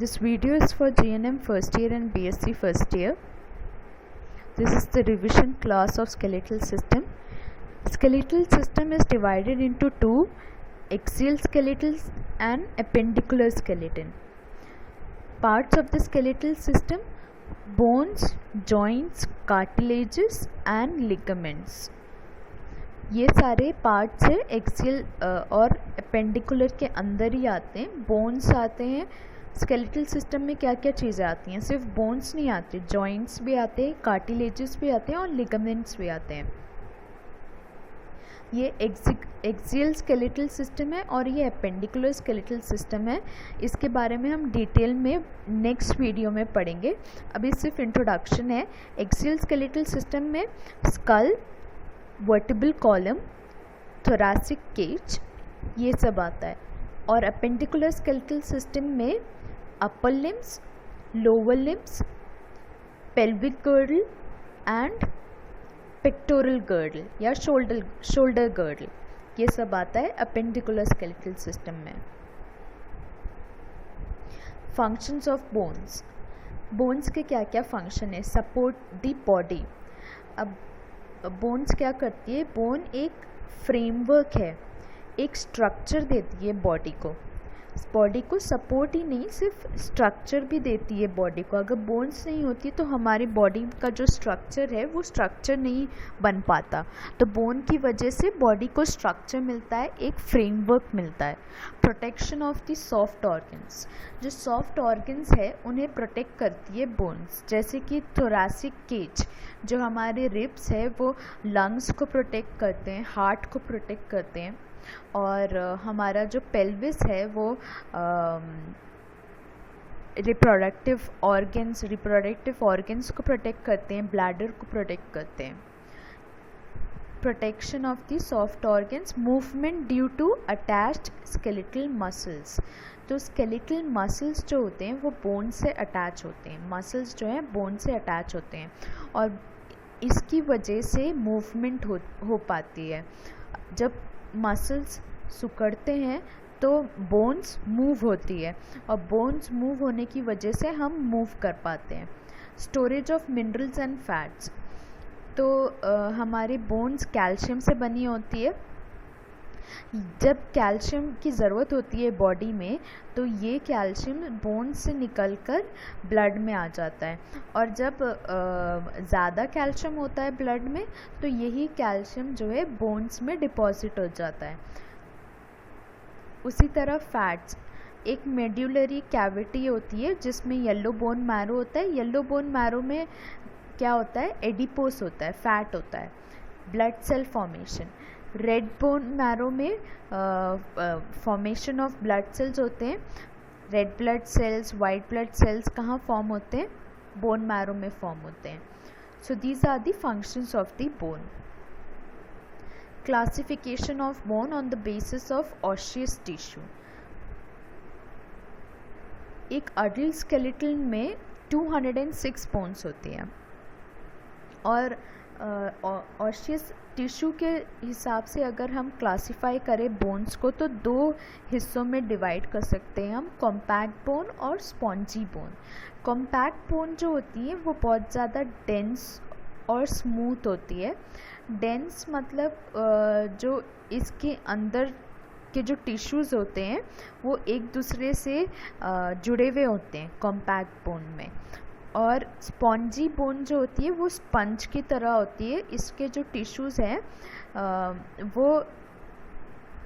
This video is for GNM first year and BSc first year. This is the revision class of skeletal system. Skeletal system is divided into two: axial skeletal and appendicular skeleton. Parts of the skeletal system: bones, joints, cartilages and ligaments. ये सारे parts है axial और appendicular के अंदर ही आते हैं. Bones आते हैं. स्केलेटल सिस्टम में क्या क्या चीज़ें आती हैं? सिर्फ बोन्स नहीं आते, जॉइंट्स भी आते हैं, कार्टिलेजेस भी आते हैं और लिगामेंट्स भी आते हैं. ये एक्सियल स्केलेटल सिस्टम है और ये अपेंडिकुलर स्केलेटल सिस्टम है. इसके बारे में हम डिटेल में नेक्स्ट वीडियो में पढ़ेंगे. अभी सिर्फ इंट्रोडक्शन है. एक्सियल स्केलेटल सिस्टम में skull, vertebral column, thoracic cage ये सब आता है. और अपेंडिकुलर स्केलेटल सिस्टम में upper limbs, lower limbs, pelvic girdle and pectoral girdle या शोल्डर गर्डल ये सब आता है अपेंडिकुलर स्केलेटल सिस्टम में. Functions of bones. बोन्स के क्या क्या फंक्शन है? Support the body. अब बोन्स क्या करती है? बोन एक फ्रेमवर्क है, एक स्ट्रक्चर देती है बॉडी को. बॉडी को सपोर्ट ही नहीं, सिर्फ स्ट्रक्चर भी देती है बॉडी को. अगर बोन्स नहीं होती तो हमारी बॉडी का जो स्ट्रक्चर है वो स्ट्रक्चर नहीं बन पाता. तो बोन की वजह से बॉडी को स्ट्रक्चर मिलता है, एक फ्रेमवर्क मिलता है. Protection of the soft organs. जो सॉफ्ट ऑर्गन्स है उन्हें प्रोटेक्ट करती है बोन्स. जैसे कि थोरैसिक केज, जो हमारे रिब्स है वो लंग्स को प्रोटेक्ट करते हैं, हार्ट को प्रोटेक्ट करते हैं. और हमारा जो पेल्विस है वो रिप्रोडक्टिव ऑर्गन्स को प्रोटेक्ट करते हैं, ब्लैडर को प्रोटेक्ट करते हैं. Protection of the soft organs. Movement due to attached skeletal muscles. तो स्केलेटल मसल्स जो होते हैं वो बोन से अटैच होते हैं. मसल्स जो हैं बोन से अटैच होते हैं और इसकी वजह से मूवमेंट हो पाती है. जब मसल्स सिकुड़ते हैं तो बोन्स मूव होती है और बोन्स मूव होने की वजह से हम मूव कर पाते हैं. Storage of minerals and fats. तो हमारी बोन्स कैल्शियम से बनी होती है. जब कैल्शियम की ज़रूरत होती है बॉडी में तो ये कैल्शियम बोन्स से निकलकर ब्लड में आ जाता है. और जब ज़्यादा कैल्शियम होता है ब्लड में तो यही कैल्शियम जो है बोन्स में डिपॉजिट हो जाता है. उसी तरह फैट्स. एक मेड्यूलरी कैविटी होती है जिसमें येलो बोन मैरो होता है. येलो बोन मैरो में क्या होता है? एडिपोस होता है, फैट होता है. Blood cell formation. Red bone marrow में फॉर्मेशन ऑफ ब्लड सेल्स होते हैं. Red blood cells, white blood cells कहाँ फॉर्म होते हैं? बोन मैरो में फॉर्म होते हैं. So these are the functions of the bone. Classification of bone on the basis of osseous tissue. एक adult skeletal में 206 बोन्स होती हैं और ऑस्सियस टिश्यू के हिसाब से अगर हम क्लासिफाई करें बोन्स को तो दो हिस्सों में डिवाइड कर सकते हैं हम: कॉम्पैक्ट बोन और स्पॉन्जी बोन. कॉम्पैक्ट बोन जो होती है वो बहुत ज़्यादा डेंस और स्मूथ होती है. डेंस मतलब जो इसके अंदर के जो टिश्यूज़ होते हैं वो एक दूसरे से जुड़े हुए होते हैं कॉम्पैक्ट बोन में. और स्पॉन्जी बोन जो होती है वो स्पंज की तरह होती है. इसके जो टिश्यूज़ हैं वो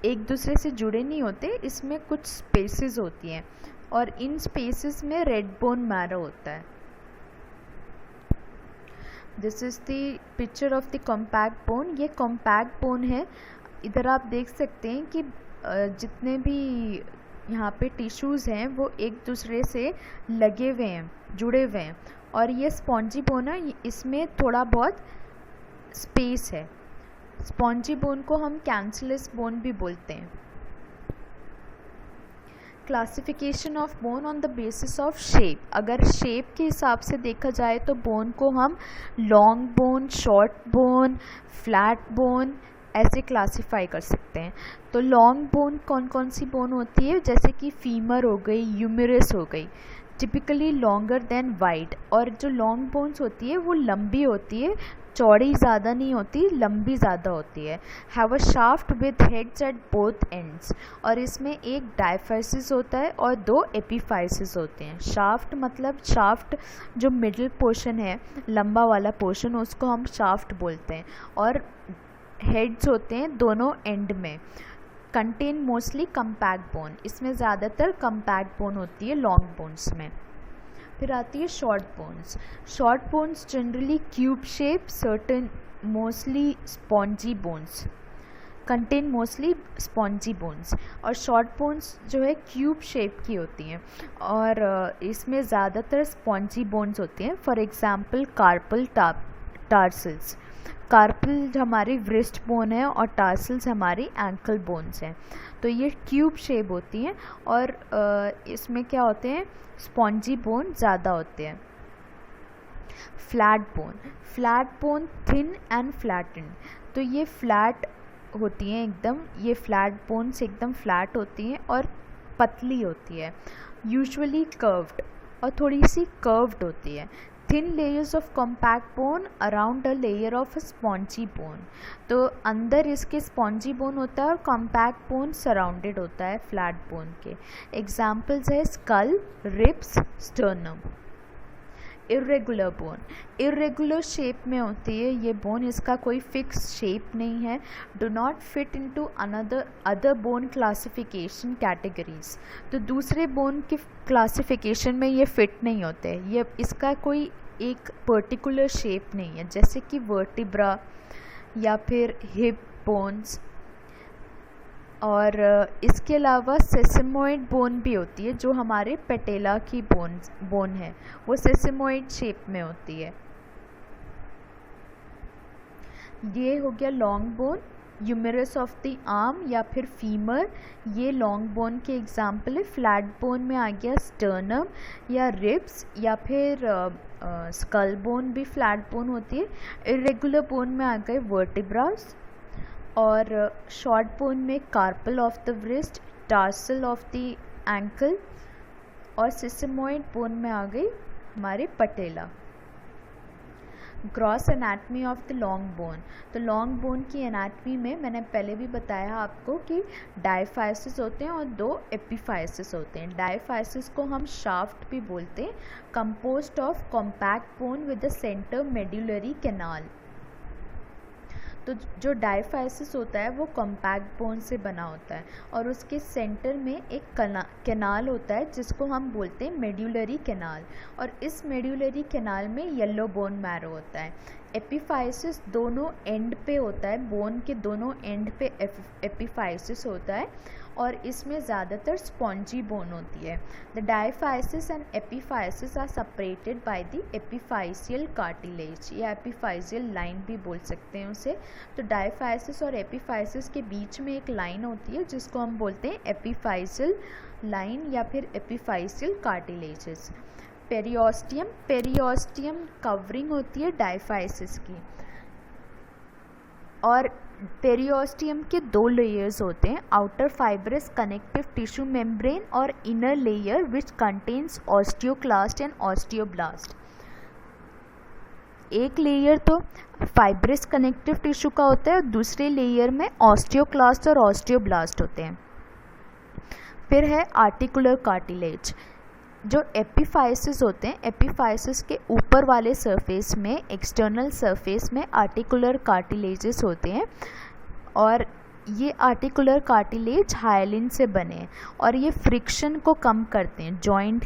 एक दूसरे से जुड़े नहीं होते, इसमें कुछ स्पेसेस होती हैं और इन स्पेसेस में रेड बोन मैरो होता है. This is the picture of the compact bone. ये कॉम्पैक्ट बोन है. इधर आप देख सकते हैं कि जितने भी यहाँ पे टिश्यूज़ हैं वो एक दूसरे से लगे हुए हैं, जुड़े हुए हैं. और ये स्पॉन्जी बोन है, इसमें थोड़ा बहुत स्पेस है. स्पॉन्जी बोन को हम कैंसरलेस बोन भी बोलते हैं. Classification of bone on the basis of shape. अगर शेप के हिसाब से देखा जाए तो बोन को हम long bone, short bone, flat bone, ऐसे क्लासिफाई कर सकते हैं। तो लॉन्ग बोन कौन कौन सी बोन होती है, जैसे कि फीमर हो गई, ह्यूमरस हो गई, टिपिकली लॉन्गर देन वाइड। और जो लॉन्ग बोन्स होती है वो लंबी होती है, चौड़ी ज़्यादा नहीं होती, लंबी ज़्यादा होती है। Have a shaft with heads at both ends, और इसमें एक डायफाइसिस होता है और 2 एपीफाइसिस होते हैं। शाफ्ट मतलब शाफ्ट जो मिडिल पोर्शन है, लंबा वाला पोर्शन, उसको हम शाफ्ट बोलते हैं, और हेड्स होते हैं दोनों एंड में। कंटेन मोस्टली कम्पैक्ट बोन, इसमें ज़्यादातर कम्पैक्ट बोन होती है लॉन्ग बोन्स में। फिर आती है short bones. Short bones generally cube shape, certain mostly spongy bones, contain mostly spongy bones. और शॉर्ट बोन्स जो है क्यूब शेप की होती हैं और इसमें ज़्यादातर स्पॉन्जी बोन्स होती हैं। For example carpal tarsals. Carpal हमारी व्रिस्ट बोन है और टार्सल्स हमारी एंकल बोन्स हैं। तो ये क्यूब शेप होती हैं और इसमें क्या होते हैं, स्पॉन्जी बोन ज़्यादा होते हैं। Flat bone. Flat bone thin and flattened, तो ये फ्लैट होती हैं एकदम, ये फ्लैट बोन्स एकदम फ्लैट होती हैं और पतली होती है, यूजुअली कर्व्ड और थोड़ी सी कर्व्ड होती है। Thin layers of compact bone around a layer of spongy bone, तो अंदर इसके स्पॉन्जी बोन होता है और कॉम्पैक्ट बोन सराउंडेड होता है फ्लैट बोन के। एग्जाम्पल्स है skull, ribs, sternum. Irregular bone, irregular shape में होती है ये बोन, इसका कोई फिक्स शेप नहीं है। Do not fit into other bone classification categories, तो दूसरे बोन की क्लासिफिकेशन में ये फिट नहीं होते, ये इसका कोई एक पर्टिकुलर शेप नहीं है, जैसे कि वर्टिब्रा या फिर हिप बोन्स। और इसके अलावा सेसेमोइड बोन भी होती है, जो हमारे पेटेला की बोन है, वो सेसेमोइड शेप में होती है। ये हो गया long bone. Humerus of the arm या फिर फीमर, ये लॉन्ग बोन के एग्जाम्पल है। फ्लैट बोन में आ गया स्टर्नम या रिब्स, या फिर स्कल बोन भी फ्लैट बोन होती है। इर्रेगुलर बोन में आ गए वर्टिब्रास, और शॉर्ट बोन में carpal of the wrist, tarsal of the ankle, और सेसेमोइड बोन में आ गई हमारे patella. Gross anatomy of the long bone, तो लॉन्ग बोन की एनाटमी में मैंने पहले भी बताया आपको कि डायफाइसिस होते हैं और 2 एपीफाइसिस होते हैं। डायफाइसिस को हम शाफ्ट भी बोलते हैं, composed of compact bone with the centre medullary canal. तो जो डायफाइसिस होता है वो कॉम्पैक्ट बोन से बना होता है और उसके सेंटर में एक कैनाल होता है जिसको हम बोलते हैं मेड्यूलरी कैनाल, और इस मेड्यूलरी कैनाल में येलो बोन मैरो होता है। एपीफाइसिस दोनों एंड पे होता है, बोन के दोनों एंड पे एपीफाइसिस होता है और इसमें ज़्यादातर स्पॉन्जी बोन होती है। The diaphysis and epiphysis are separated by the epiphyseal cartilage, या एपीफाइसियल लाइन भी बोल सकते हैं उसे। तो डायफाइसिस और एपीफाइसिस के बीच में एक लाइन होती है जिसको हम बोलते हैं एपीफाइसियल लाइन या फिर एपीफाइसियल कार्टिलेजेस। पेरियोस्टियम, पेरियोस्टियम कवरिंग होती है डायफाइसिस की, और पेरियोस्टियम के 2 लेयर्स होते हैं, outer fibrous connective tissue membrane और inner layer which contains osteoclast and osteoblast. एक लेयर तो फाइब्रस कनेक्टिव टिश्यू का होता है और दूसरे लेयर में ऑस्टियोक्लास्ट और ऑस्टियोब्लास्ट होते हैं। फिर है आर्टिकुलर कार्टिलेज। जो एपीफाइसिस होते हैं, एपीफाइसिस के ऊपर वाले सरफेस में, एक्सटर्नल सरफेस में आर्टिकुलर कार्टिलेजेस होते हैं और ये आर्टिकुलर कार्टिलेज हायलिन से बने हैं और ये फ्रिक्शन को कम करते हैं, जॉइंट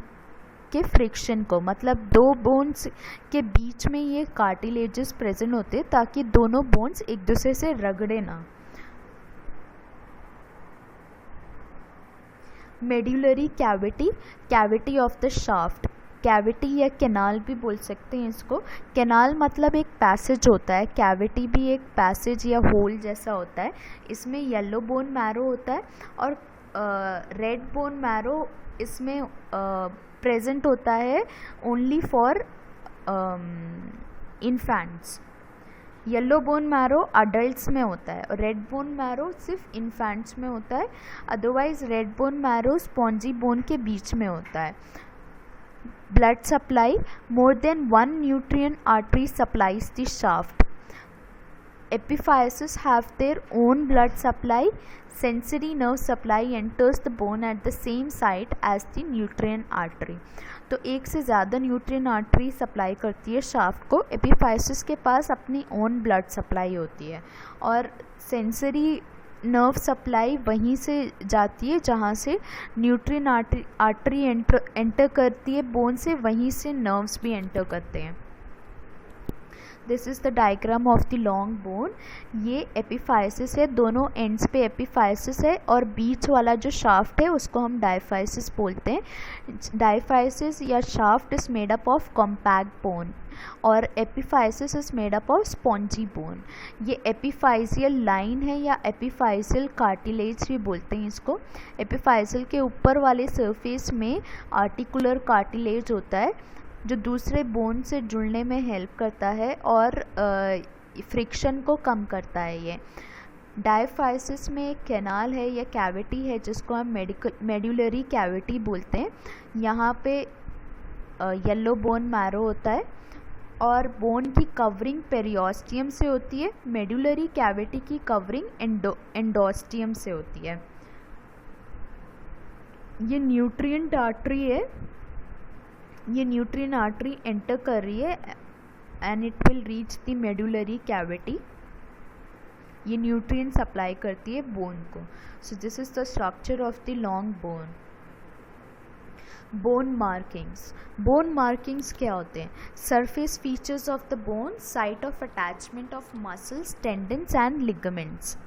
के फ्रिक्शन को, मतलब 2 बोन्स के बीच में ये कार्टिलेजेस प्रेजेंट होते हैं ताकि दोनों बोन्स एक दूसरे से रगड़े ना। Medullary cavity, cavity of the shaft, cavity या कैनाल भी बोल सकते हैं इसको। कैनाल मतलब एक पैसेज होता है, कैविटी भी एक पैसेज या होल जैसा होता है। इसमें येलो बोन मैरो होता है और रेड बोन मैरो इसमें प्रेजेंट होता है only for infants. Yellow bone marrow adults में होता है और रेड बोन मैरो सिर्फ इन्फेंट्स में होता है, otherwise red bone marrow spongy bone के बीच में होता है। Blood supply, more than one nutrient artery supplies the shaft. Epiphyses have their own blood supply. Sensory nerve supply enters the bone at the same site as the nutrient artery. तो एक से ज़्यादा nutrient artery supply करती है shaft को। Epiphysis के पास अपनी own blood supply होती है और सेंसरी नर्व सप्लाई वहीं से जाती है जहाँ से न्यूट्रिएंट आर्टरी एंटर करती है बोन से, वहीं से नर्व्स भी एंटर करते हैं। This is the diagram of the long bone. ये एपिफाइसिस है, दोनों एंड्स पे एपिफाइसिस है और बीच वाला जो शाफ्ट है उसको हम डायफाइसिस बोलते हैं। डायफाइसिस या shaft is made up of compact bone और epiphysis is made up of spongy bone. ये एपिफाइसियल लाइन है या एपिफाइसियल कार्टिलेज भी बोलते हैं इसको। एपिफाइसियल के ऊपर वाले सरफेस में आर्टिकुलर कार्टिलेज होता है जो दूसरे बोन से जुड़ने में हेल्प करता है और फ्रिक्शन को कम करता है। ये डायफाइसिस में एक कैनाल है या कैविटी है जिसको हम मेडुलरी कैविटी बोलते हैं। यहाँ पे येलो बोन मैरो होता है और बोन की कवरिंग पेरियोस्टियम से होती है। मेडुलरी कैविटी की कवरिंग एंडोस्टियम से होती है। ये न्यूट्रिएंट आर्टरी है, ये न्यूट्रिएंट आर्टरी एंटर कर रही है and it will reach the medullary cavity. ये न्यूट्रिएंट सप्लाई करती है बोन को। So this is the structure of the long bone. Bone markings. Bone markings क्या होते हैं? Surface features of the bone, site of attachment of muscles, tendons and ligaments.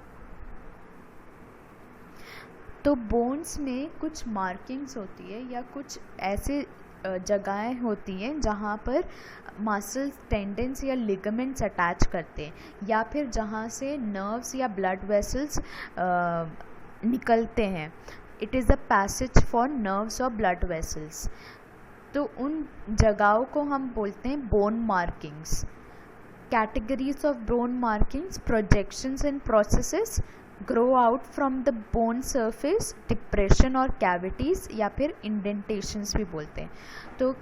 तो bones में कुछ मार्किंग्स होती है या कुछ ऐसे जगहें होती हैं जहाँ पर मसल्स, टेंडन्स या लिगामेंट्स अटैच करते हैं या फिर जहाँ से नर्व्स या ब्लड वेसल्स निकलते हैं। It is a passage for nerves और ब्लड वेसल्स। तो उन जगहों को हम बोलते हैं bone markings. Categories of bone markings: projections and processes, grow out from the bone surface, depression और कैविटीज़ या फिर इंडेंटेशंस भी बोलते हैं। तो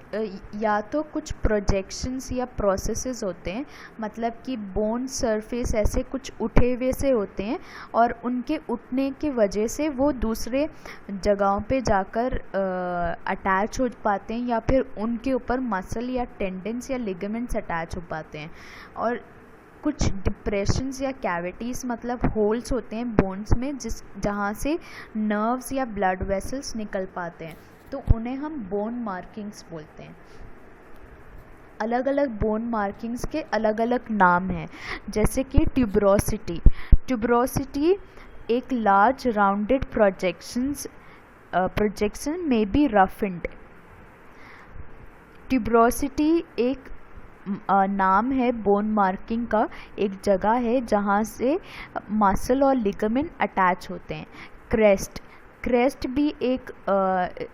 या तो कुछ प्रोजेक्शंस या प्रोसेसेस होते हैं, मतलब कि बोन सरफेस ऐसे कुछ उठे हुए से होते हैं और उनके उठने की वजह से वो दूसरे जगहों पे जाकर अटैच हो पाते हैं या फिर उनके ऊपर मसल या टेंडन्स या लिगामेंट्स अटैच हो पाते हैं। और कुछ डिप्रेशंस या कैविटीज़ मतलब होल्स होते हैं बोन्स में जहाँ से नर्व्स या ब्लड वेसल्स निकल पाते हैं, तो उन्हें हम बोन मार्किंग्स बोलते हैं। अलग अलग बोन मार्किंग्स के अलग अलग नाम हैं, जैसे कि ट्यूबरोसिटी। ट्यूबरोसिटी एक लार्ज राउंडेड प्रोजेक्शन में बी रफन्ड। ट्यूबरोसिटी एक नाम है बोन मार्किंग का, एक जगह है जहाँ से मसल और लिगामेंट अटैच होते हैं। क्रेस्ट भी एक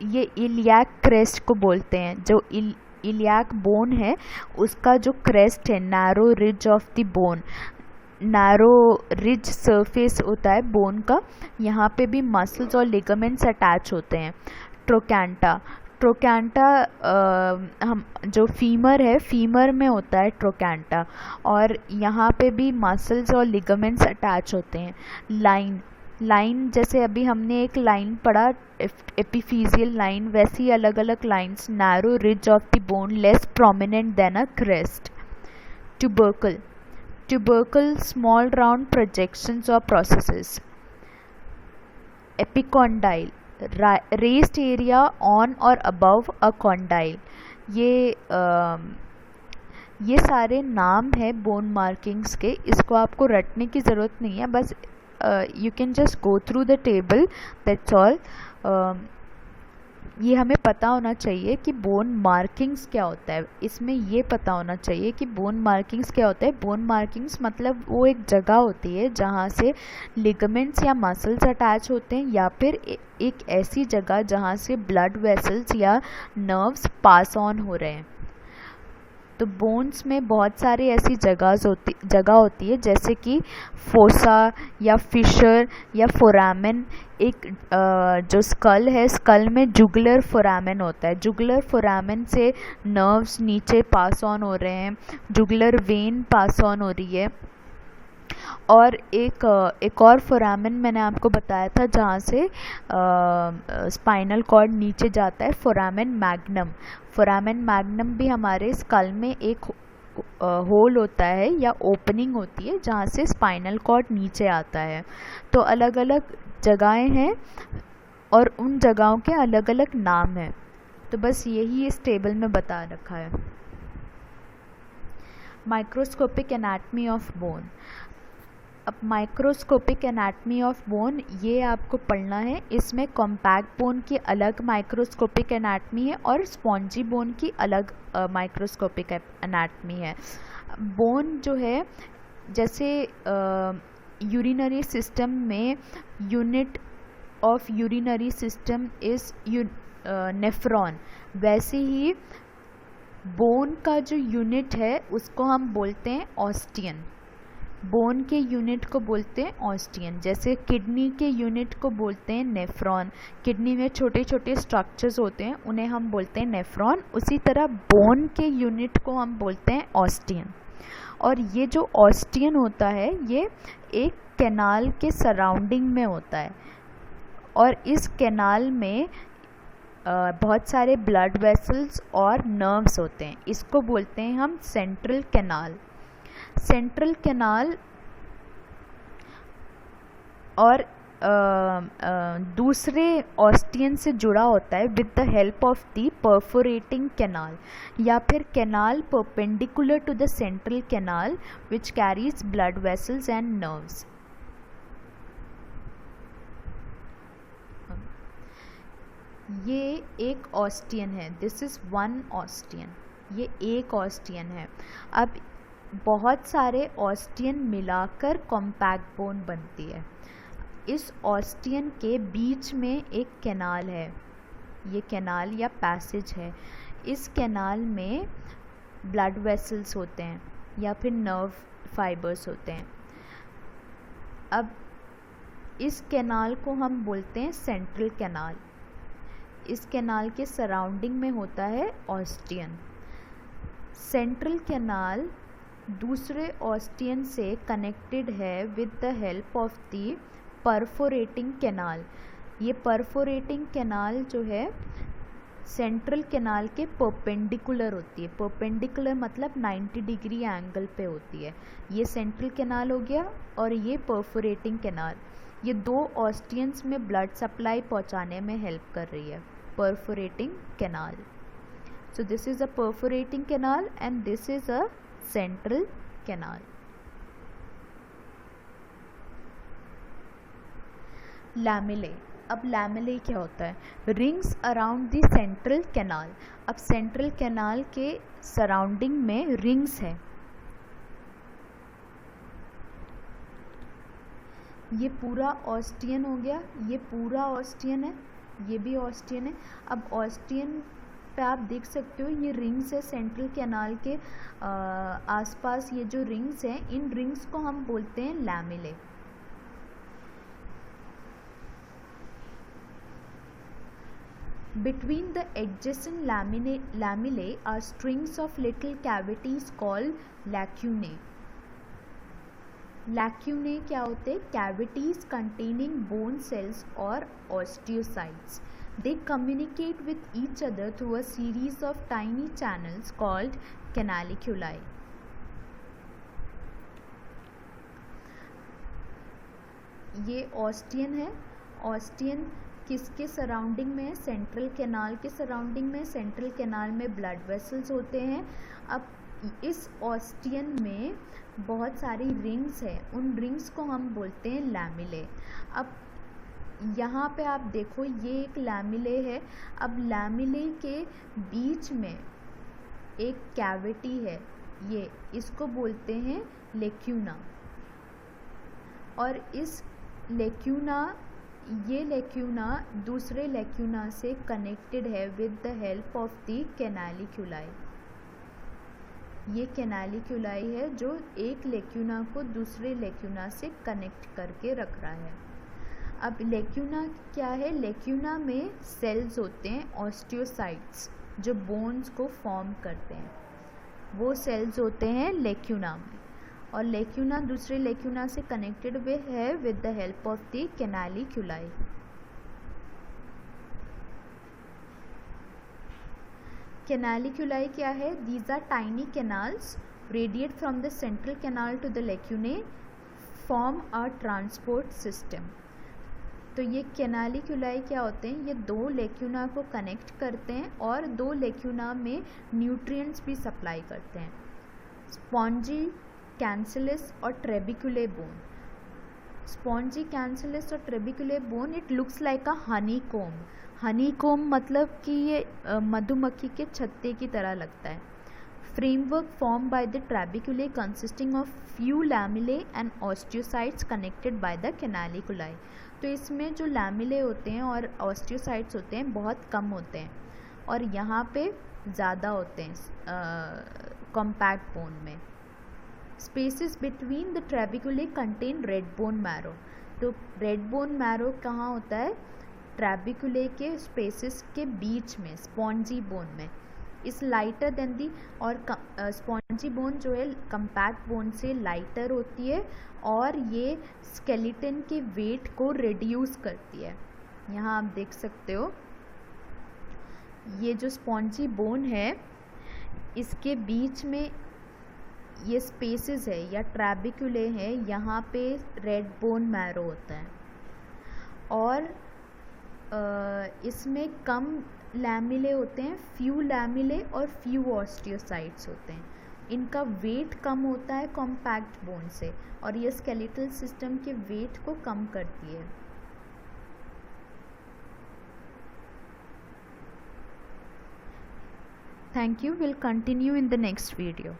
ये इलियाक क्रेस्ट को बोलते हैं। जो इलियाक बोन है उसका जो क्रेस्ट है, narrow ridge of the bone, narrow ridge surface होता है बोन का, यहाँ पे भी मसल्स और लिगामेंट्स अटैच होते हैं। ट्रोकैंटा हम जो फीमर है, फीमर में होता है ट्रोकैंटा और यहाँ पे भी मसल्स और लिगामेंट्स अटैच होते हैं। लाइन जैसे अभी हमने एक लाइन पढ़ा एपिफिजियल लाइन, वैसी अलग अलग lines. Narrow ridge of the bone less prominent than a crest. Tubercle small round projections और processes. Epicondyle raised area on और अबव अ कॉन्डाइल। ये सारे नाम है बोन मार्किंग्स के, इसको आपको रटने की ज़रूरत नहीं है, बस you can just go through the table, that's all. ये हमें पता होना चाहिए कि बोन मार्किंग्स क्या होता है। इसमें ये पता होना चाहिए कि बोन मार्किंग्स क्या होता है। बोन मार्किंग्स मतलब वो एक जगह होती है जहाँ से लिगामेंट्स या मसल्स अटैच होते हैं या फिर एक ऐसी जगह जहाँ से ब्लड वेसल्स या नर्व्स पास ऑन हो रहे हैं। तो बोन्स में बहुत सारी ऐसी जगह होती है, जैसे कि फोसा या फिशर या फोरामेन। एक जो स्कल है, स्कल में जुगुलर फोरामेन होता है। जुगुलर फोरामेन से नर्व्स नीचे पास ऑन हो रहे हैं, जुगुलर वेन पास ऑन हो रही है। और एक और फोरामेन मैंने आपको बताया था जहाँ से स्पाइनल कॉर्ड नीचे जाता है, फोरामेन मैग्नम। फोरामेन मैग्नम भी हमारे स्कल में एक होल होता है या ओपनिंग होती है जहाँ से स्पाइनल कॉर्ड नीचे आता है। तो अलग अलग जगहें हैं और उन जगहों के अलग अलग नाम हैं। तो बस यही इस टेबल में बता रखा है। Microscopic anatomy of bone. अब माइक्रोस्कोपिक एनाटमी ऑफ बोन ये आपको पढ़ना है। इसमें कॉम्पैक्ट बोन की अलग माइक्रोस्कोपिक एनाटमी है और स्पॉन्जी बोन की अलग माइक्रोस्कोपिक एनाटमी है। बोन जो है, जैसे यूरिनरी सिस्टम में unit of urinary system is nephron, वैसे ही बोन का जो यूनिट है उसको हम बोलते हैं ऑस्टियन। बोन के यूनिट को बोलते हैं ऑस्टियन। जैसे किडनी के यूनिट को बोलते हैं नेफ्रॉन। किडनी में छोटे छोटे स्ट्रक्चर्स होते हैं, उन्हें हम बोलते हैं नेफ्रॉन। उसी तरह बोन के यूनिट को हम बोलते हैं ऑस्टियन। और ये जो ऑस्टियन होता है ये एक कैनाल के सराउंडिंग में होता है और इस कैनाल में बहुत सारे ब्लड वेसल्स और नर्व्स होते हैं। इसको बोलते हैं हम सेंट्रल कैनाल। सेंट्रल कैनाल और दूसरे ऑस्टियन से जुड़ा होता है with the help of the perforating canal, या फिर canal perpendicular to the central canal which carries blood vessels and nerves. ये एक ऑस्टियन है, दिस इज वन ऑस्टियन, ये एक ऑस्टियन है। अब बहुत सारे ऑस्टियन मिलाकर कॉम्पैक्ट बोन बनती है। इस ऑस्टियन के बीच में एक कैनाल है, ये कैनाल या पैसेज है। इस कैनाल में ब्लड वेसल्स होते हैं या फिर नर्व फाइबर्स होते हैं। अब इस कैनाल को हम बोलते हैं सेंट्रल कैनाल। इस कैनाल के सराउंडिंग में होता है ऑस्टियन। सेंट्रल कैनाल दूसरे ऑस्टियन से कनेक्टेड है with the help of the perforating canal. ये परफोरेटिंग कैनाल जो है सेंट्रल कैनाल के परपेंडिकुलर होती है। परपेंडिकुलर मतलब 90 डिग्री एंगल पे होती है। ये सेंट्रल कैनाल हो गया और ये परफोरेटिंग कैनाल, ये दो ऑस्टियंस में ब्लड सप्लाई पहुंचाने में हेल्प कर रही है। Perforating canal, so this is a perforating canal and this is a central canal. लैमेले। अब लैमेले क्या होता है? Rings around the central canal. अब सेंट्रल कैनाल के सराउंडिंग में रिंग्स है। ये पूरा ऑस्टियन हो गया, ये पूरा ऑस्टियन है, ये भी ऑस्टियन है। अब ऑस्टियन पे आप देख सकते हो ये रिंग्स है सेंट्रल कैनाल के आसपास। ये जो रिंग्स हैं, इन रिंग्स को हम बोलते हैं लैमेले। Between the adjacent lamellae are strings of little cavities called lacunae. Lacunae क्या होते हैं? Cavities containing bone cells or osteocytes. They communicate with each other through a series of tiny channels called canaliculi. ये ऑस्टियन है। ऑस्टियन किसके surrounding में है? Central canal के surrounding में। सेंट्रल कैनाल में ब्लड वेसल्स होते हैं। अब इस ऑस्टियन में बहुत सारी रिंग्स हैं, उन रिंग्स को हम बोलते हैं लैमेले। अब यहाँ पे आप देखो ये एक लैमेले है। अब लैमेले के बीच में एक कैविटी है, ये इसको बोलते हैं लेक्यूना। और इस लेक्यूना, ये लेक्यूना दूसरे लेक्यूना से कनेक्टेड है with the help of the canaliculi. ये कैनालिक्यूलाई है जो एक लेक्यूना को दूसरे लेक्यूना से कनेक्ट करके रख रहा है। अब लेक्यूना क्या है? लेक्यूना में सेल्स होते हैं ऑस्टियोसाइट्स जो बोन्स को फॉर्म करते हैं, वो सेल्स होते हैं लेक्यूना में, और लेक्यूना दूसरे लेक्यूना से कनेक्टेड हुए है with the help of the canaliculi. Canaliculi क्या है? These are tiny canals radiate from the central canal to the lacunae form a transport system. तो ये कैनालिक्यूलाई क्या होते हैं? ये दो लेक्यूना को कनेक्ट करते हैं और दो लेक्यूना में न्यूट्रिएंट्स भी सप्लाई करते हैं। स्पॉन्जी कैंसिलस और ट्रेबिकुले बोन। स्पॉन्जी कैंसिलस और trabeculae bone, it looks like a honeycomb. Honeycomb मतलब कि ये मधुमक्खी के छत्ते की तरह लगता है। Framework form by the trabeculae consisting of few lamellae and osteocytes connected by the canaliculi. तो इसमें जो लैमिले होते हैं और ऑस्टियोसाइट्स होते हैं बहुत कम होते हैं, और यहाँ पे ज़्यादा होते हैं कॉम्पैक्ट बोन में। Spaces between the trabeculae contain red bone marrow. तो रेड बोन मैरो कहाँ होता है? ट्रेबिकुले के स्पेसेस के बीच में, स्पॉन्जी बोन में। इस लाइटर देन दी, और स्पॉन्जी बोन जो है कंपैक्ट बोन से लाइटर होती है और ये स्केलेटन के वेट को रिड्यूस करती है। यहाँ आप देख सकते हो ये जो स्पॉन्जी बोन है इसके बीच में ये स्पेसेस है या ट्रेबिकुले है, यहाँ पे रेड बोन मैरो होता है, और इसमें कम लैमिले होते हैं, फ्यू लैमिले और फ्यू ऑस्टियोसाइट्स होते हैं। इनका वेट कम होता है कॉम्पैक्ट बोन से, और ये स्केलेटल सिस्टम के वेट को कम करती है। Thank you, will continue in the next video.